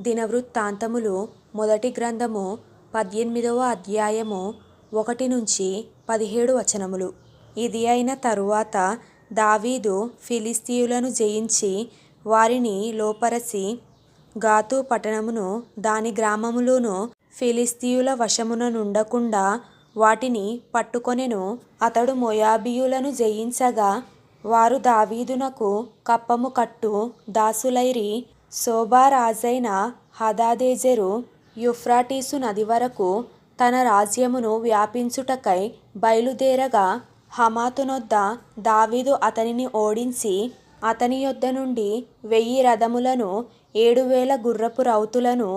దినవృత్తాంతములు మొదటి గ్రంథము 18వ అధ్యాయము 1 నుంచి 17 వచనములు. ఇది అయిన తరువాత దావీదు ఫిలిష్తీయులను జయించి వారిని లోపరచి గాతు పట్టణమును దాని గ్రామములను ఫిలిష్తీయుల వశమున నుండకుండా వాటిని పట్టుకొనెను. అతడు మోయాబీయులను జయించగా వారు దావీదునకు కప్పము కట్టు దాసులైరి. సోబా రాజైన హదాదెజెరు యూఫ్రటీసు నది వరకు తన రాజ్యమును వ్యాపించుటకై బయలుదేరగా హమాతునొద్ద దావీదు అతనిని ఓడించి అతని యొద్ద నుండి 1000 రథములను 7000 గుర్రపు రౌతులను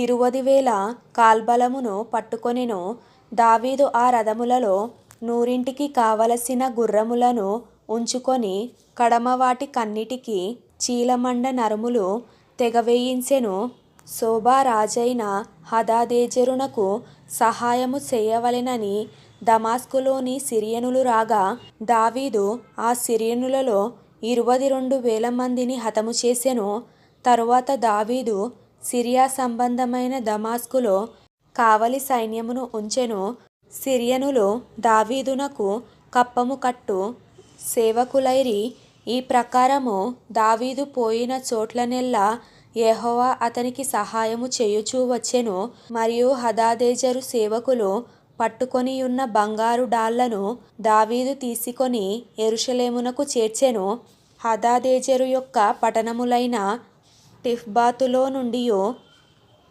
20,000 కాల్బలమును పట్టుకొనెను. దావీదు ఆ రథములలో 100కి కావలసిన గుర్రములను ఉంచుకొని కడమవాటి కన్నిటికి చీలమండ నరములు తెగవేయించెను. సోబా రాజైన హదాదెజెరునకు సహాయము చేయవలెనని దమాస్కులోని సిరియనులు రాగా దావీదు ఆ సిరియనులలో 22,000 మందిని హతము చేసెను. తరువాత దావీదు సిరియా సంబంధమైన దమాస్కులో కావలి సైన్యమును ఉంచెను. సిరియనులు దావీదునకు కప్పము కట్టు సేవకులైరి. ఈ ప్రకారము దావీదు పోయిన చోట్లనెల్లా యెహోవా అతనికి సహాయము చేయుచూ వచ్చెను. మరియు హదాదెజెరు సేవకులు పట్టుకొనియున్న బంగారు డాళ్లను దావీదు తీసుకొని యెరూషలేమునకు చేర్చెను. హదాదెజెరు యొక్క పట్టణములైన తిఫ్బాతులో నుండియు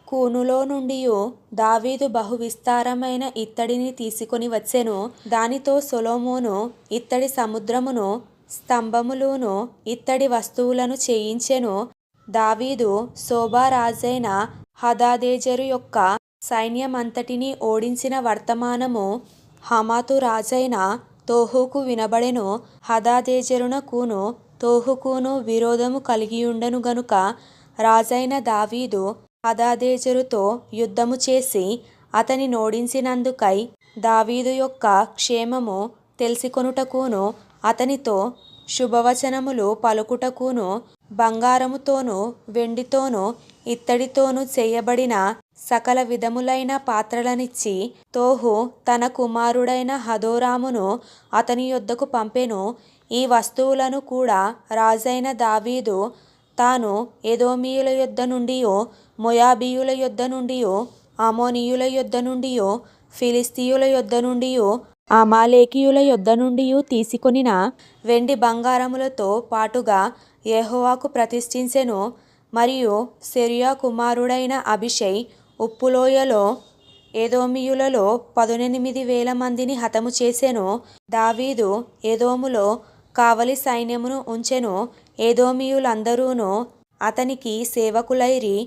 కూనులో నుండియు దావీదు బహు విస్తారమైన ఇత్తడిని తీసుకొని వచ్చెను. దానితో సొలొమోను ఇత్తడి సముద్రమును స్తంభములును ఇత్తడి వస్తువులను చేయించెను. దావీదు సోబా రాజైన హదాదెజెరు యొక్క సైన్యమంతటిని ఓడించిన వర్తమానము హమాతు రాజైన తోహుకు వినబడెను. హదాదెజెరునకును తోహుకును విరోధము కలిగియుండెను గనుక రాజైన దావీదు హదాదెజెరుతో యుద్ధము చేసి అతని నోడించినందుకై దావీదు యొక్క క్షేమము తెలిసికొనుటకును అతనితో శుభవచనములు పలుకుటకును బంగారముతోనూ వెండితోనూ ఇత్తడితోనూ చేయబడిన సకల విధములైన పాత్రలనిచ్చి తోహు తన కుమారుడైన హదోరామును అతని యొద్దకు పంపెను. ఈ వస్తువులను కూడా రాజైన దావీదు తాను ఎదోమీయుల యొద్ద నుండియు మోయాబీయుల యొద్ద నుండియు అమ్మోనీయుల యొద్ద నుండియు ఫిలిష్తీయుల యొద్ద నుండియు అమాలేకీయుల యొద్ద నుండియు తీసుకొనిన వెండి బంగారములతో పాటుగా యెహోవాకు ప్రతిష్ఠించెను. మరియు సెరూయా కుమారుడైన అబీషై ఉప్పులోయలో ఎదోమీయులలో 18,000 మందిని హతము చేసెను. దావీదు ఎదోములో కావలి సైన్యమును ఉంచెను. ఎదోమీయులందరూను అతనికి సేవకులైరి.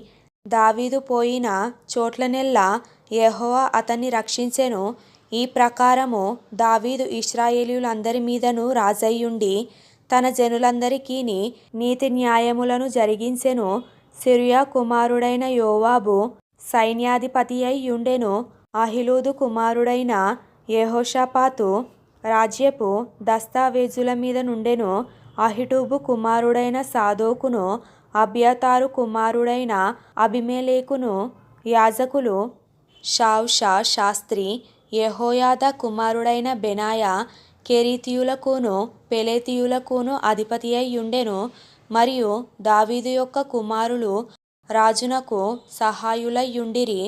దావీదు పోయిన చోట్లనెల్లా యెహోవా అతన్ని రక్షించెను. ఈ ప్రకారము దావీదు ఇశ్రాయేలీయులందరి మీదను రాజయ్యుండి తన జనులందరికీని నీతి న్యాయములను జరిగించెను. సెరూయా కుమారుడైన యోవాబు సైన్యాధిపతియై యుండెను. అహిలూదు కుమారుడైన యెహోషాపాతు రాజ్యపు దస్తావేజుల మీద నుండెను. అహిటూబు కుమారుడైన సాదోకును అబ్యాతారు కుమారుడైన అబీమెలెకును యాజకులు షావుషా శాస్త్రి యెహోయాదా కుమారుడైన బెనాయా కెరీతీయులకును పెలేతీయులకును అధిపతియై యుండెను. మరియు దావీదు యొక్క కుమారులు రాజునకు సహాయులై యుండిరి.